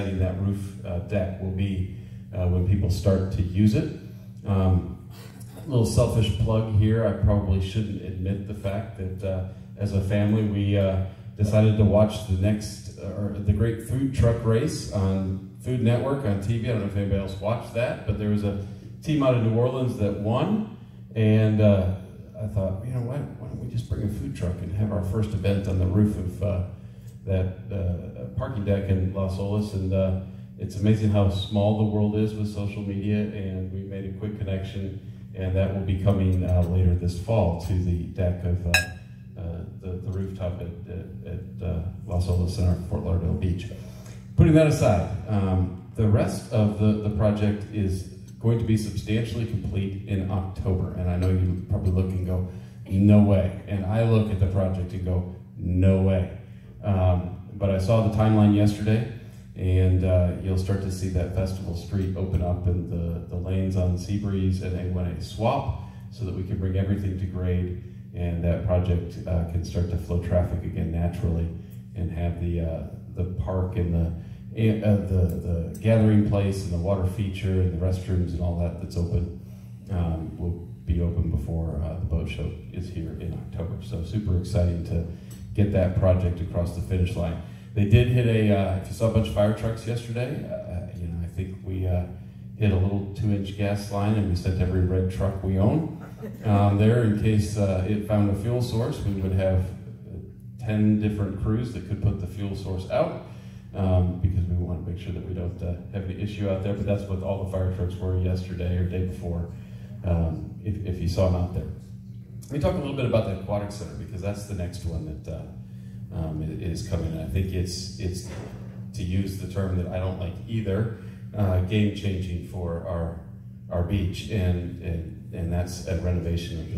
that roof deck will be when people start to use it. Little selfish plug here, I probably shouldn't admit the fact that as a family we decided to watch the great food truck race on Food Network on TV. I don't know if anybody else watched that, but there was a team out of New Orleans that won, and I thought, you know what, why don't we just bring a food truck and have our first event on the roof of that parking deck in Las Olas. And it's amazing how small the world is with social media, and we made a quick connection, and that will be coming later this fall to the deck of the rooftop at Las Olas Center at Fort Lauderdale Beach. Putting that aside, the rest of the project is going to be substantially complete in October. And I know you probably look and go, no way. And I look at the project and go, no way. But I saw the timeline yesterday, and you'll start to see that festival street open up and the lanes on Seabreeze and A1A swap so that we can bring everything to grade, and that project can start to flow traffic again naturally and have the park and the gathering place and the water feature and the restrooms and all that's open will be open before the boat show is here in October. So super exciting to get that project across the finish line. They did hit if you saw a bunch of fire trucks yesterday, I think we hit a little 2-inch gas line, and we sent every red truck we own there in case it found a fuel source. We would have 10 different crews that could put the fuel source out, because we want to make sure that we don't have any issue out there. But that's what all the fire trucks were yesterday or day before, if you saw them out there. Let me talk a little bit about the Aquatic Center, because that's the next one that is coming. And I think it's, to use the term that I don't like either, game-changing for our beach, and that's a renovation of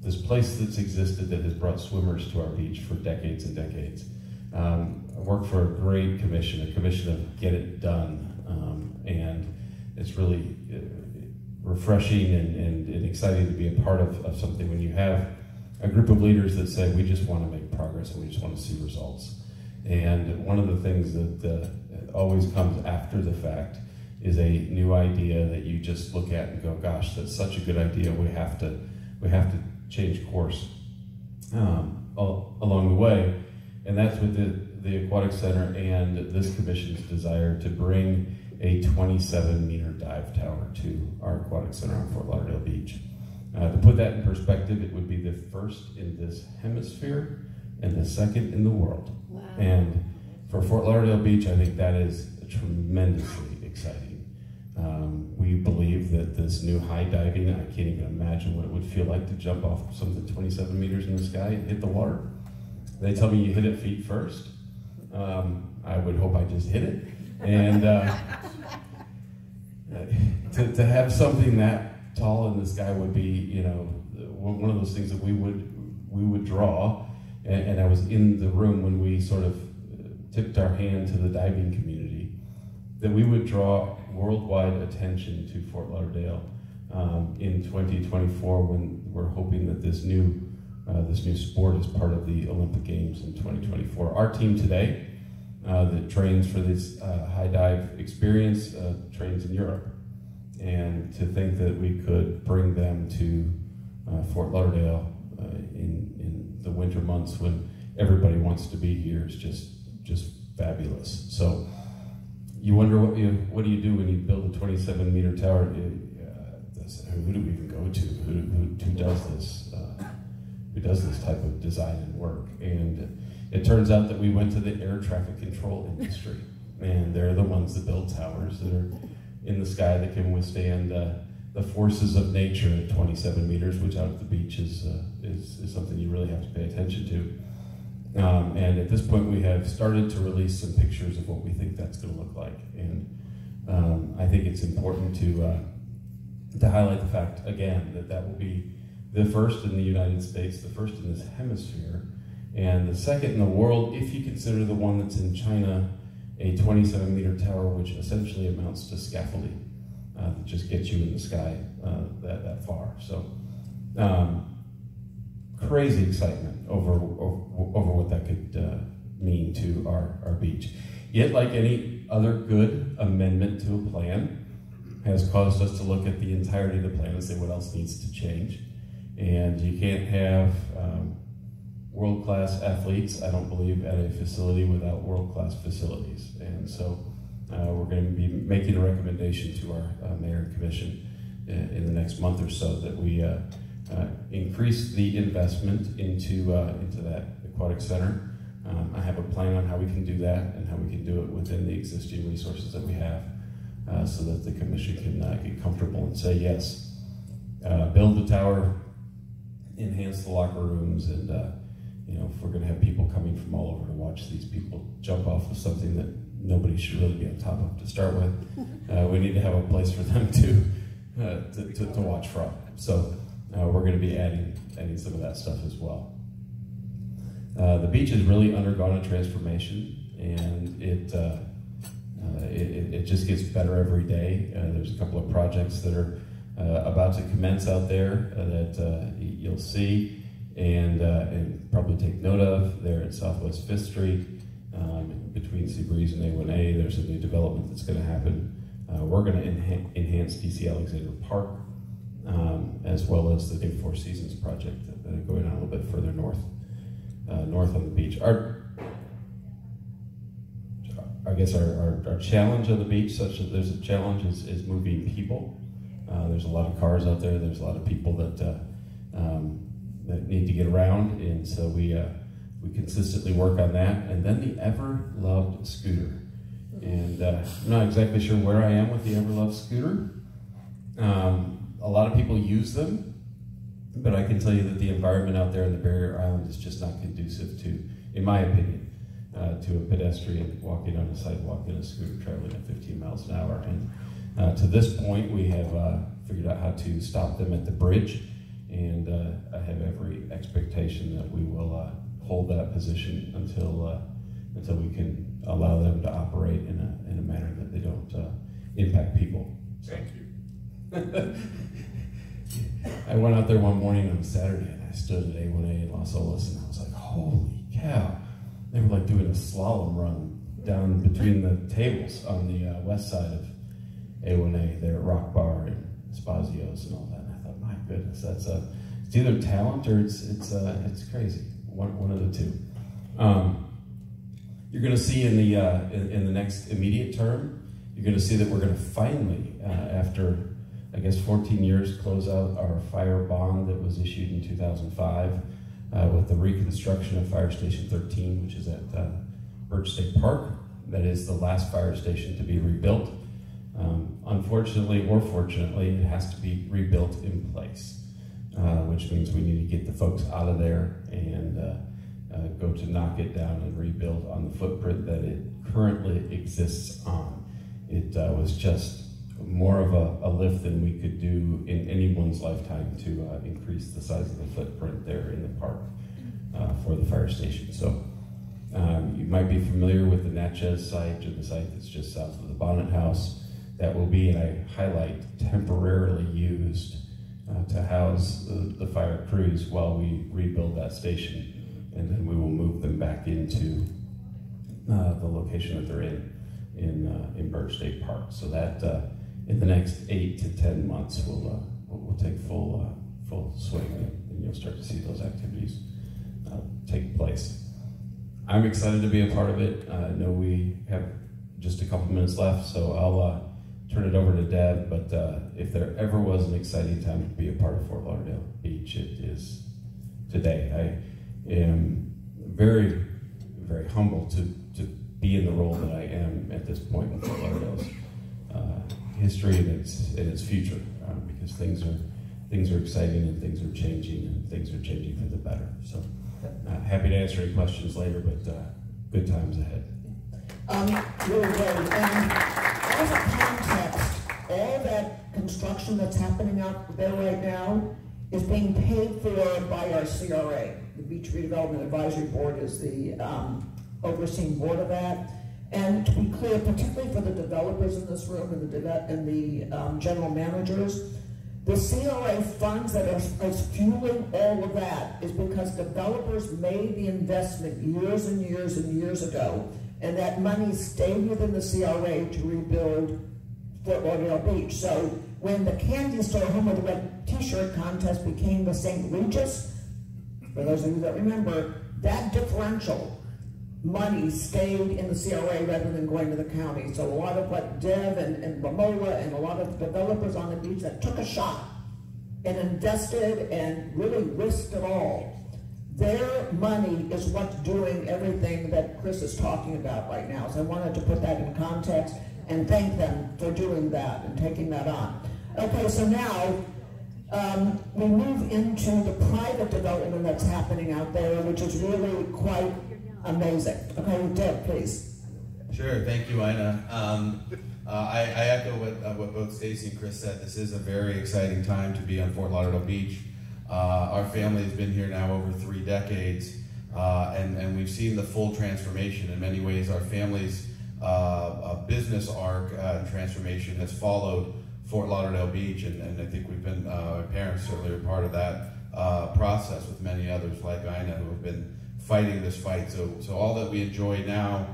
this place that's existed that has brought swimmers to our beach for decades and decades. I work for a great commission, a commission of Get It Done, and it's really refreshing and exciting to be a part of something when you have a group of leaders that say, we just want to make progress and we just want to see results. And one of the things that always comes after the fact is a new idea that you just look at and go, gosh, that's such a good idea, we have to change course along the way. And that's with the Aquatic Center and this commission's desire to bring a 27-meter dive tower to our Aquatic Center on Fort Lauderdale Beach. To put that in perspective, it would be the first in this hemisphere and the second in the world. Wow. And for Fort Lauderdale Beach, I think that is tremendously exciting. We believe that this new high diving, I can't even imagine what it would feel like to jump off something 27 meters in the sky and hit the water. They tell me you hit it feet first. I would hope I just hit it. And to have something that tall in the sky would be, one of those things that we would draw. And I was in the room when we sort of tipped our hand to the diving community, that we would draw worldwide attention to Fort Lauderdale in 2024, when we're hoping that this new sport is part of the Olympic Games in 2024. Our team today that trains for this high dive experience trains in Europe. And to think that we could bring them to Fort Lauderdale in the winter months when everybody wants to be here is just fabulous. So you wonder what do you do when you build a 27-meter tower? Who do we even go to? Who does this? Who does this type of design and work? And it turns out that we went to the air traffic control industry, and they're the ones that build towers that are in the sky that can withstand the forces of nature at 27 meters, which out at the beach is something you really have to pay attention to. And at this point, we have started to release some pictures of what we think that's going to look like. And I think it's important to highlight the fact, again, that will be the first in the United States, the first in this hemisphere, and the second in the world, if you consider the one that's in China, a 27-meter tower, which essentially amounts to scaffolding that just gets you in the sky that far. So crazy excitement over what that could mean to our beach. It, like any other good amendment to a plan, has caused us to look at the entirety of the plan and say what else needs to change. And you can't have world-class athletes, I don't believe, at a facility without world-class facilities. And so we're going to be making a recommendation to our mayor and commission in the next month or so that we increase the investment into that aquatic center. I have a plan on how we can do that and how we can do it within the existing resources that we have, so that the commission can get comfortable and say yes, build the tower, enhance the locker rooms, and if we're going to have people coming from all over to watch these people jump off of something that nobody should really be on top of to start with, we need to have a place for them to watch from. So we're going to be adding some of that stuff as well. The beach has really undergone a transformation, and it just gets better every day. There's a couple of projects that are about to commence out there that you'll see and probably take note of. There at Southwest 5th Street, between Seabreeze and A1A, there's a new development that's going to happen. We're going to enhance DC Alexander Park, as well as the new Four Seasons project that are going on a little bit further north on the beach. I guess our challenge on the beach, such that there's a challenge, is moving people. There's a lot of cars out there. There's a lot of people that need to get around, and so we consistently work on that. And then the ever-loved scooter. And I'm not exactly sure where I am with the ever-loved scooter. A lot of people use them, but I can tell you that the environment out there in the Barrier Island is just not conducive to, in my opinion, to a pedestrian walking on a sidewalk in a scooter traveling at 15 miles an hour. And to this point, we have figured out how to stop them at the bridge, and I have every expectation that we will hold that position until we can allow them to operate in a manner that they don't impact people. Thank you. I went out there one morning on Saturday, and I stood at A1A in Los Olas, and I was like, holy cow. They were like doing a slalom run down between the tables on the west side of A1A there at Rock Bar and Spazio's and all that. And I thought, my goodness, that's it's either talent or it's crazy. One of the two. You're going to see in the next immediate term, you're going to see that we're going to finally, after I guess 14 years, close out our fire bond that was issued in 2005 with the reconstruction of Fire Station 13, which is at Birch State Park. That is the last fire station to be rebuilt. Unfortunately or fortunately, it has to be rebuilt in place, which means we need to get the folks out of there and go to knock it down and rebuild on the footprint that it currently exists on. It was just more of a lift than we could do in anyone's lifetime to increase the size of the footprint there in the park for the fire station. So you might be familiar with the Natchez site, or the site that's just south of the Bonnet House. That will be, and I highlight, temporarily used to house the fire crews while we rebuild that station, and then we will move them back into the location that they're in Birch State Park. So that in the next 8 to 10 months will take full swing, and you'll start to see those activities take place. I'm excited to be a part of it. I know we have just a couple minutes left, so I'll turn it over to Deb, but if there ever was an exciting time to be a part of Fort Lauderdale Beach, it is today. I am very, very humble to be in the role that I am at this point in Fort Lauderdale's history and its future, because things are exciting and things are changing for the better. So happy to answer any questions later, but good times ahead. Really great. And as a context, all that construction that's happening out there right now is being paid for by our CRA. The Beach Redevelopment Advisory Board is the overseeing board of that. And to be clear, particularly for the developers in this room and the general managers, the CRA funds that are fueling all of that is because developers made the investment years and years and years ago and that money stayed within the CRA to rebuild Fort Lauderdale Beach. So when the Candy Store Home of the Red T-shirt contest became the St. Regis, for those of you that remember, that differential money stayed in the CRA rather than going to the county. So a lot of what Dev and Ramola and a lot of the developers on the beach that took a shot and invested and really risked it all, their money is what's doing everything that Chris is talking about right now. So I wanted to put that in context and thank them for doing that and taking that on. Okay, so now we move into the private development that's happening out there, which is really quite amazing. Okay, Deb, please. Sure, thank you, Ina. I echo what both Stacy and Chris said. This is a very exciting time to be on Fort Lauderdale Beach. Our family has been here now over 3 decades, and we've seen the full transformation. In many ways, our family's business arc and transformation has followed Fort Lauderdale Beach, and I think we've been, our parents certainly are part of that process with many others like Ina who have been fighting this fight. So all that we enjoy now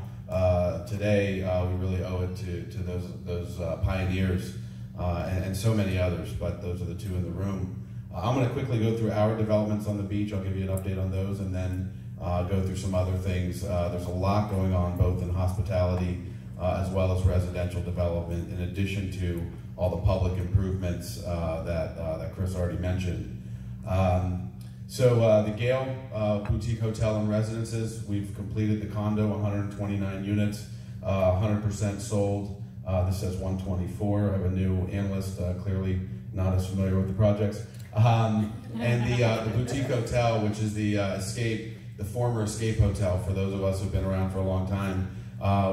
today, we really owe it to those pioneers and so many others, but those are the 2 in the room. I'm going to quickly go through our developments on the beach. I'll give you an update on those and then go through some other things. There's a lot going on both in hospitality as well as residential development, in addition to all the public improvements that Chris already mentioned. The Gale Boutique Hotel and Residences, we've completed the condo, 129 units, 100% sold. This says 124. I have a new analyst, clearly not as familiar with the projects. And the Boutique Hotel, which is the former Escape Hotel, for those of us who've been around for a long time.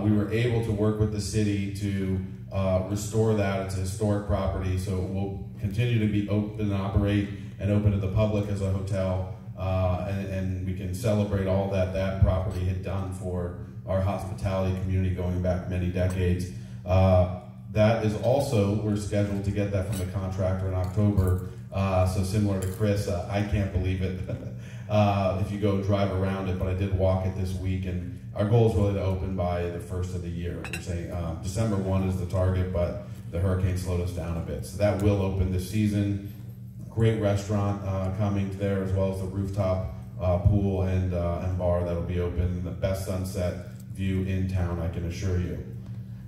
We were able to work with the city to restore that. It's a historic property, so it will continue to be open and operate and open to the public as a hotel, and we can celebrate all that property had done for our hospitality community going back many decades. That is also, we're scheduled to get that from the contractor in October, so similar to Chris, I can't believe it if you go drive around it, but I did walk it this week, and our goal is really to open by the 1st of the year. We're saying December 1 is the target, but the hurricane slowed us down a bit. So that will open this season. Great restaurant coming there, as well as the rooftop pool and bar that'll be open. The best sunset view in town, I can assure you.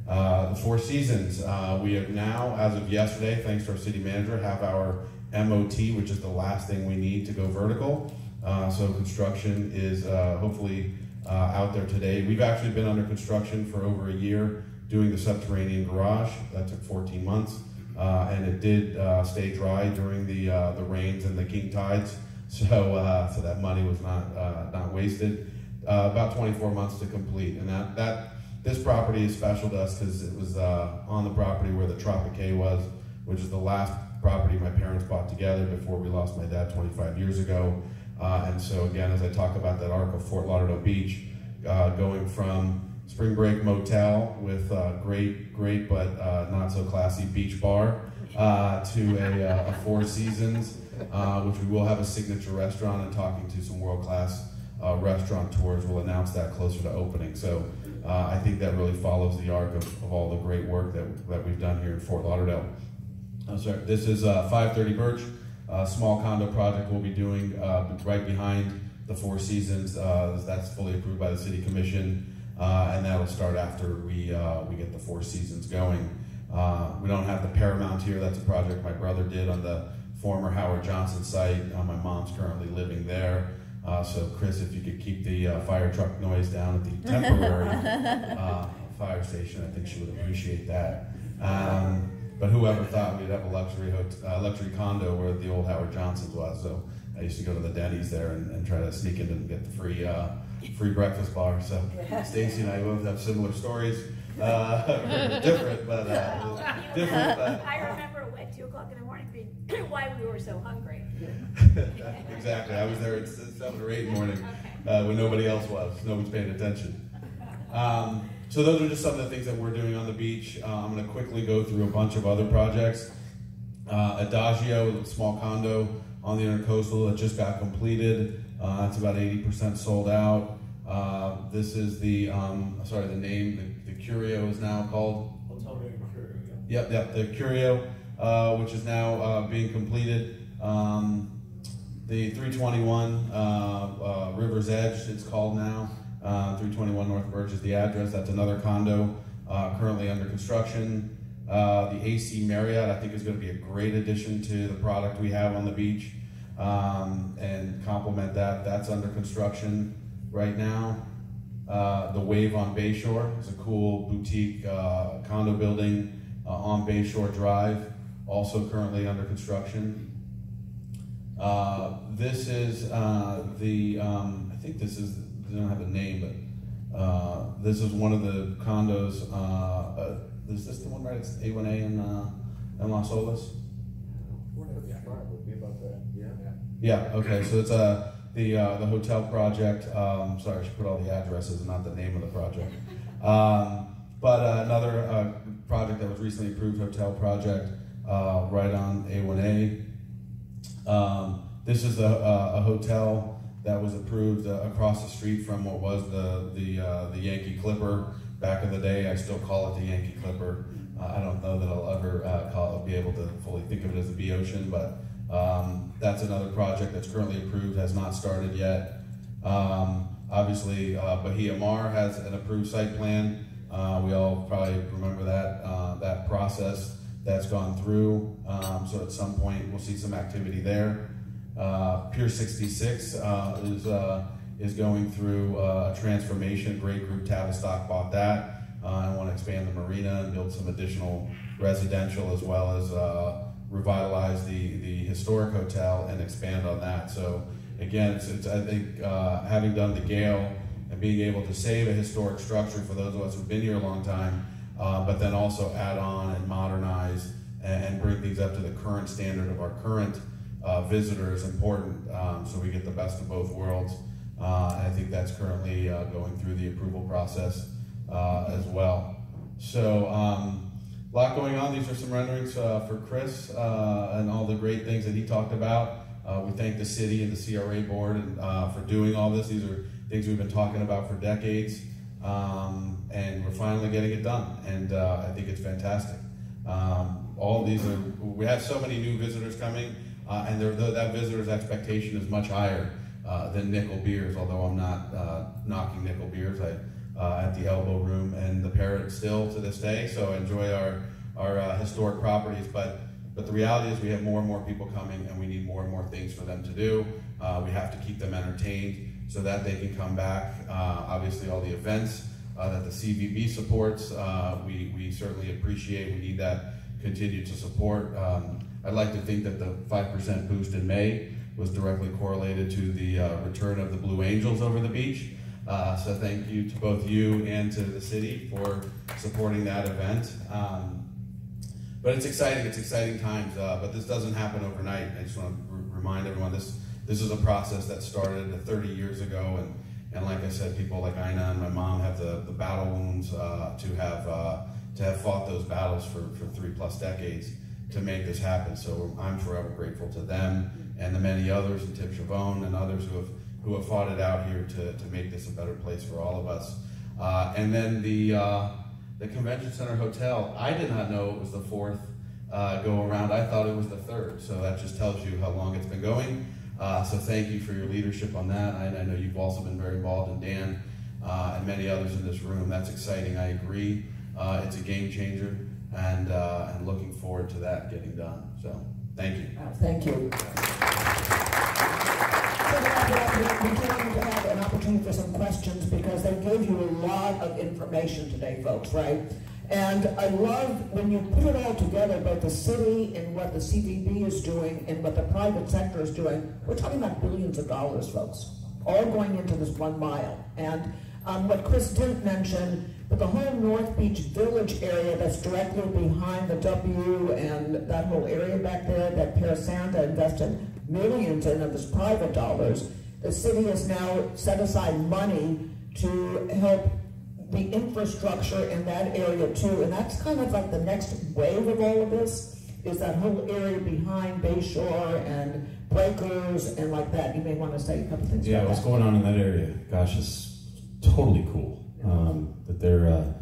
The Four Seasons, we have now, as of yesterday, thanks to our city manager, have our MOT, which is the last thing we need to go vertical. So construction is hopefully out there today. We've actually been under construction for over a year doing the subterranean garage. That took 14 months. And it did stay dry during the rains and the king tides, so that money was not wasted. About 24 months to complete, and this property is special to us because it was on the property where the Tropique was, which is the last property my parents bought together before we lost my dad 25 years ago. And so again, as I talk about that arc of Fort Lauderdale Beach, going from Spring Break Motel with great but not so classy beach bar to a Four Seasons, which we will have a signature restaurant, and talking to some world-class restaurateurs. We'll announce that closer to opening. So I think that really follows the arc of all the great work that we've done here in Fort Lauderdale. This is 530 Birch, a small condo project we'll be doing right behind the Four Seasons. That's fully approved by the City Commission. And that'll start after we get the Four Seasons going. We don't have the Paramount here. That's a project my brother did on the former Howard Johnson site. My mom's currently living there. So Chris, if you could keep the fire truck noise down at the temporary fire station, I think she would appreciate that. But whoever thought we'd have a luxury condo where the old Howard Johnson's was. So I used to go to the Denny's there and try to sneak in and get the free breakfast bar. So Stacy and I both have similar stories. Different, but different. I remember at 2 o'clock in the morning being why we were so hungry. Exactly. I was there at 7 or 8 in the morning when nobody else was. No one's paying attention. So those are just some of the things that we're doing on the beach. I'm going to quickly go through a bunch of other projects. Adagio, a small condo on the Intercoastal that just got completed. It's about 80% sold out. This is the, sorry, the name, the Curio is now called? Yep, the Curio, which is now being completed. The 321 River's Edge, it's called now. 321 North Birch is the address. That's another condo currently under construction. The AC Marriott, I think, is going to be a great addition to the product we have on the beach and complement that. That's under construction right now. The Wave on Bayshore is a cool boutique condo building on Bayshore Drive, also currently under construction. This is I think this is, they don't have a name, but this is one of the condos. Is this the one right? It's A1A in Las Olas? Yeah, okay, so it's the hotel project. Sorry, I should put all the addresses and not the name of the project. But another project that was recently approved, hotel project, right on A1A. This is a hotel that was approved across the street from what was the Yankee Clipper back in the day. I still call it the Yankee Clipper. I don't know that I'll ever be able to fully think of it as the B-Ocean, but that's another project that's currently approved, has not started yet. Obviously, Bahia Mar has an approved site plan. We all probably remember that process that's gone through. So at some point, we'll see some activity there. Pier 66 is going through a transformation. Great group, Tavistock, bought that. I want to expand the marina and build some additional residential, as well as revitalize the historic hotel and expand on that. So again, it's I think having done the Gale and being able to save a historic structure for those of us who've been here a long time, but then also add on and modernize and bring things up to the current standard of our current visitor is important, so we get the best of both worlds. I think that's currently going through the approval process as well. So a lot going on. These are some renderings for Chris and all the great things that he talked about. We thank the city and the CRA board for doing all this. These are things we've been talking about for decades, and we're finally getting it done, and I think it's fantastic. All these are, we have so many new visitors coming, and that visitor's expectation is much higher than Nickel Beers, although I'm not knocking Nickel Beers. At the Elbow Room and the Parrot still to this day, so I enjoy our historic properties, but the reality is we have more and more people coming, and we need more and more things for them to do. We have to keep them entertained so that they can come back. Obviously, all the events that the CVB supports, we certainly appreciate. We need that continued to support. I'd like to think that the 5% boost in May was directly correlated to the return of the Blue Angels over the beach. So thank you to both you and to the city for supporting that event. But it's exciting times, but this doesn't happen overnight. I just want to remind everyone, this is a process that started 30 years ago, and like I said, people like Ina and my mom have the battle wounds to have fought those battles for 3+ decades to make this happen. So I'm forever grateful to them and the many others, and Tim Chavone and others who have fought it out here to make this a better place for all of us. And then the Convention Center Hotel, I did not know it was the 4th go around. I thought it was the 3rd, so that just tells you how long it's been going. So thank you for your leadership on that. I know you've also been very involved, and Dan and many others in this room. That's exciting, I agree. It's a game changer, and looking forward to that getting done. So thank you. Thank you. We're going to have an opportunity for some questions, because they gave you a lot of information today, folks, right? And I love when you put it all together, both the city and what the CVB is doing and what the private sector is doing. We're talking about billions of dollars, folks, all going into this 1 mile. And what Chris didn't mention, but the whole North Beach Village area that's directly behind the W and that whole area back there that Parasanta invested millions in of his private dollars, the city has now set aside money to help the infrastructure in that area too. And that's kind of like the next wave of all of this, is that whole area behind Bayshore and Breakers and like that. You may want to say a couple things about what's that. going on in that area? Gosh, it's totally cool. That they're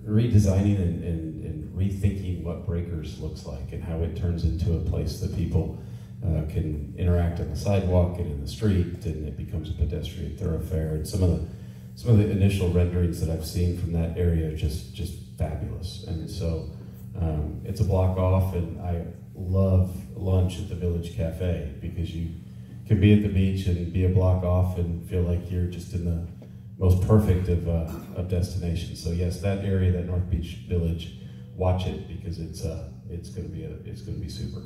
redesigning and rethinking what Breakers looks like and how it turns into a place that people can interact on the sidewalk and in the street, and it becomes a pedestrian thoroughfare. And some of the initial renderings that I've seen from that area are just fabulous. And so it's a block off, and I love lunch at the Village Cafe because you can be at the beach and be a block off and feel like you're just in the most perfect of destinations. So yes, that area, that North Beach Village, watch it because it's going to be super.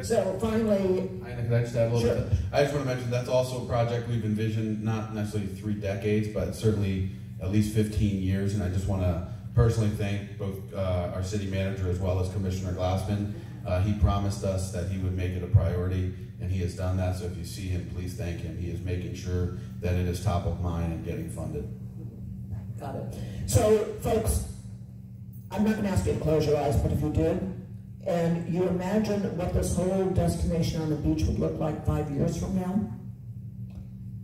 So finally, Could I just add a little bit? I just want to mention that's also a project we've envisioned, not necessarily 3 decades, but certainly at least 15 years. And I just want to personally thank both our city manager as well as Commissioner Glassman. He promised us that he would make it a priority, and he has done that. So if you see him, please thank him. He is making sure that it is top of mind and getting funded. got it. So folks, I'm not going to ask you to close your eyes, but if you did, and you imagine what this whole destination on the beach would look like 5 years from now,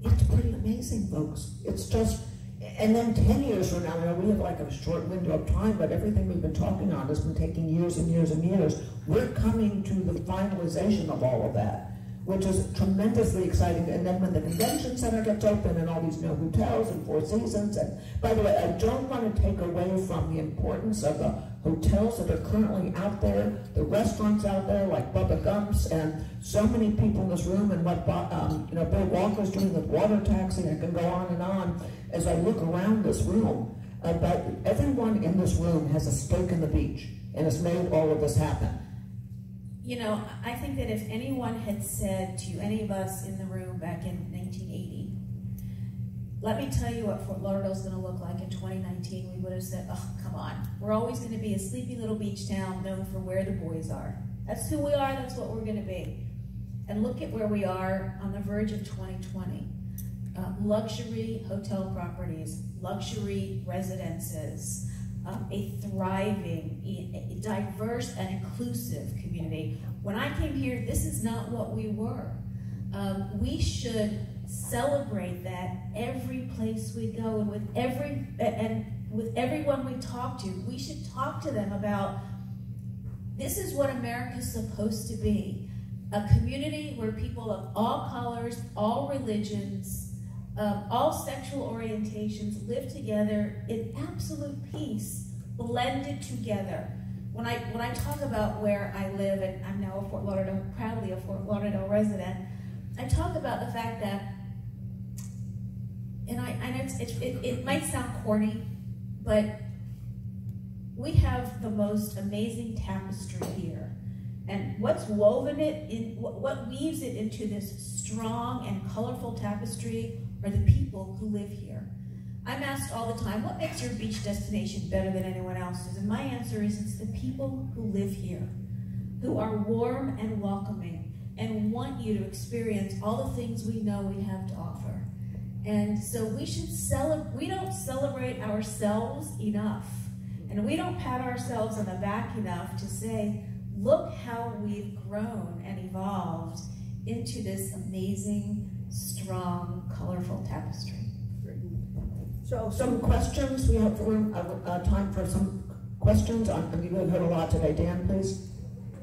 it's pretty amazing, folks. It's just, and then 10 years from now, you know, we have like a short window of time, but everything we've been talking on has been taking years and years and years. We're coming to the finalization of all of that, which is tremendously exciting. And then when the convention center gets open and all these new hotels and Four Seasons, and by the way, I don't want to take away from the importance of the hotels that are currently out there, the restaurants out there like Bubba Gump's, and so many people in this room, and what Bill Walker's doing with water taxi. I can go on and on as I look around this room. But everyone in this room has a stake in the beach and has made all of this happen. You know, I think that if anyone had said to any of us in the room back in 1980, let me tell you what Fort Lauderdale's going to look like in 2019, we would have said, oh, come on. We're always going to be a sleepy little beach town known for where the boys are. That's who we are, that's what we're going to be. And look at where we are on the verge of 2020. Luxury hotel properties, luxury residences, a thriving, diverse and inclusive community. When I came here, this is not what we were. We should celebrate that every place we go, and with everyone we talk to, we should talk to them about this is what America's supposed to be. A community where people of all colors, all religions, all sexual orientations live together in absolute peace, blended together. When I talk about where I live, and I'm now proudly a Fort Lauderdale resident, I talk about the fact that, and it might sound corny, but we have the most amazing tapestry here. And what's woven it in, what weaves it into this strong and colorful tapestry are the people who live here. I'm asked all the time, what makes your beach destination better than anyone else's? And my answer is it's the people who live here, who are warm and welcoming and want you to experience all the things we know we have to offer. And so we don't celebrate ourselves enough, and we don't pat ourselves on the back enough to say, look how we've grown and evolved into this amazing, strong, colorful tapestry. So some questions, we have time for some questions. You've heard a lot today. Dan, please.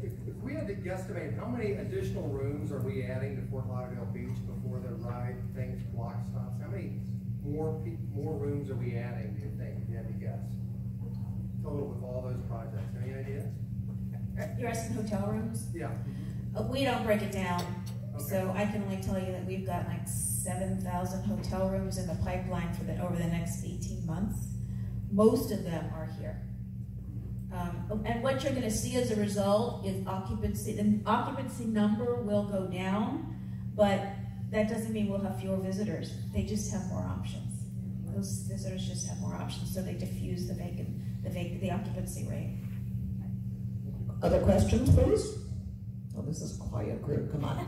If we had to guesstimate, how many additional rooms are we adding to Fort Lauderdale Beach before the ride things block stops? How many more rooms are we adding, do you think, if you had to guess? Total with all those projects, any idea? You're asking hotel rooms? Yeah. We don't break it down. Okay. So I can only tell you that we've got like 7,000 hotel rooms in the pipeline for over the next 18 months. Most of them are here. And what you're going to see as a result is occupancy. The occupancy number will go down, but that doesn't mean we'll have fewer visitors. They just have more options. Those visitors just have more options, so they diffuse the occupancy rate. Other questions, please? Oh, this is a quiet group. Come on.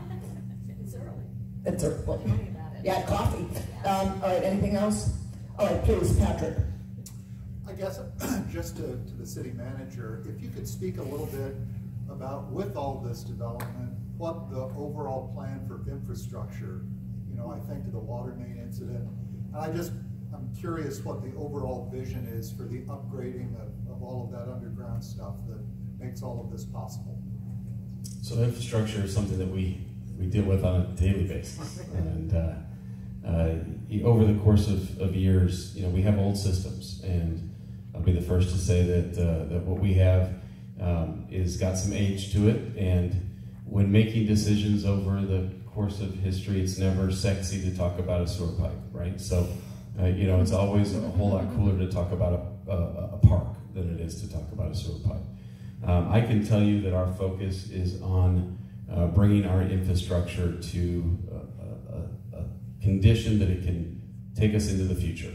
It's early. It's early. Well, Tell me about it. yeah, coffee. All right, anything else? All right, please, Patrick. I guess just to the city manager, if you could speak a little bit about, with all this development, what the overall plan for infrastructure, you know, I think to the water main incident, and I just I'm curious what the overall vision is for the upgrading of all of that underground stuff that makes all of this possible. So infrastructure is something that we deal with on a daily basis. And over the course of years, we have old systems, and I'll be the first to say that what we have is got some age to it, and when making decisions over the course of history, it's never sexy to talk about a sewer pipe, right? So, it's always a whole lot cooler to talk about a park than it is to talk about a sewer pipe. I can tell you that our focus is on bringing our infrastructure to a condition that it can take us into the future.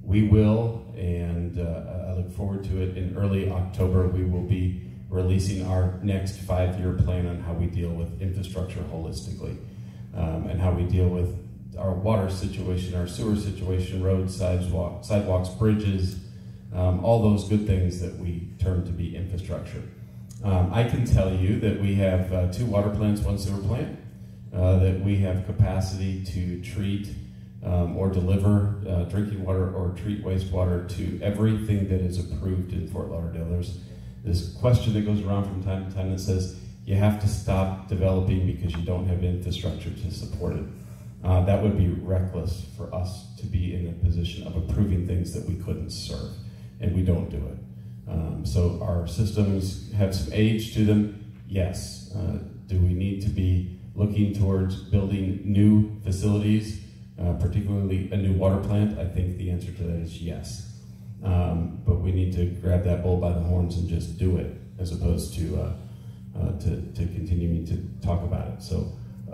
We will, and I look forward to it, in early October we will be releasing our next 5-year plan on how we deal with infrastructure holistically, and how we deal with our water situation, our sewer situation, roads, sidewalks, bridges, all those good things that we term to be infrastructure. I can tell you that we have 2 water plants, 1 sewer plant, that we have capacity to treat or deliver drinking water or treat wastewater to everything that is approved in Fort Lauderdale. There's this question that goes around from time to time that says you have to stop developing because you don't have infrastructure to support it. That would be reckless for us to be in a position of approving things that we couldn't serve, and we don't do it. So our systems have some age to them, yes. Do we need to be looking towards building new facilities, particularly a new water plant? I think the answer to that is yes. But we need to grab that bull by the horns and just do it, as opposed to continuing to talk about it. So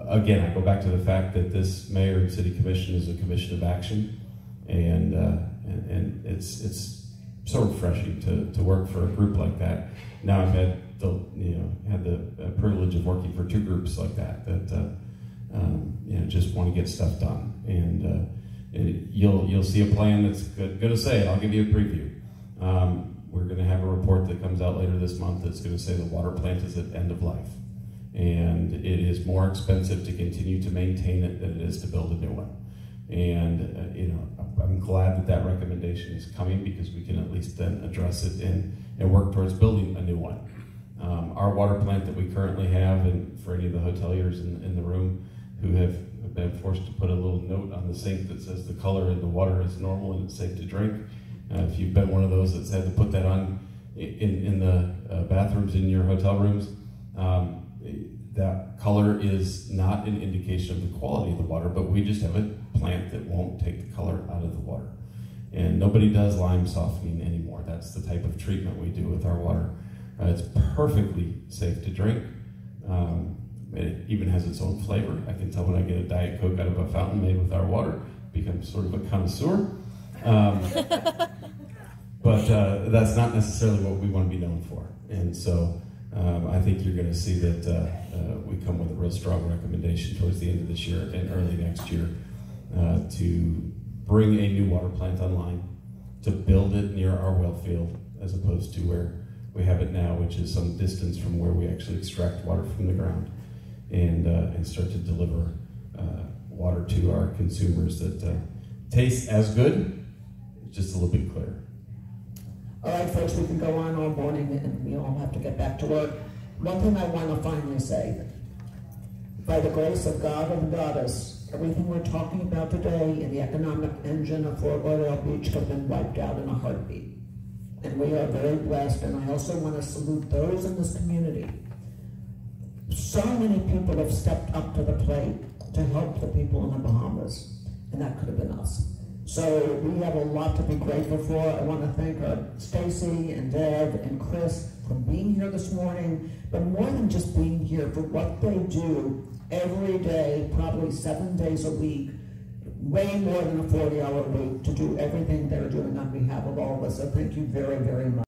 again, I go back to the fact that this mayor and city commission is a commission of action, and it's so refreshing to work for a group like that. Now I've had the privilege of working for 2 groups like that just want to get stuff done, and you'll see a plan that's going to say, I'll give you a preview. We're going to have a report that comes out later this month that's going to say the water plant is at end of life, and it is more expensive to continue to maintain it than it is to build a new one. And I'm glad that recommendation is coming, because we can at least then address it and work towards building a new one. Our water plant that we currently have, and for any of the hoteliers in the room who have been forced to put a little note on the sink that says the color in the water is normal and it's safe to drink. If you've been one of those that's had to put that on in the bathrooms in your hotel rooms, that color is not an indication of the quality of the water, but we just have a plant that won't take the color out of the water. And nobody does lime softening anymore. That's the type of treatment we do with our water. It's perfectly safe to drink. It even has its own flavor. I can tell when I get a Diet Coke out of a fountain made with our water, become sort of a connoisseur. But that's not necessarily what we want to be known for. And so I think you're going to see that we come with a real strong recommendation towards the end of this year and early next year to bring a new water plant online, to build it near our well field, as opposed to where we have it now, which is some distance from where we actually extract water from the ground, and start to deliver water to our consumers that tastes as good, just a little bit clearer. All right, folks, we can go on all morning, and we all have to get back to work. One thing I want to finally say, by the grace of God and Goddess, everything we're talking about today in the economic engine of Fort Lauderdale Beach have been wiped out in a heartbeat. And we are very blessed, and I also want to salute those in this community. So many people have stepped up to the plate to help the people in the Bahamas, and that could have been us. So we have a lot to be grateful for. I want to thank Stacy and Deb and Chris for being here this morning, but more than just being here, for what they do every day, probably 7 days a week, way more than a 40-hour week, to do everything they're doing on behalf of all of us. So thank you very, very much.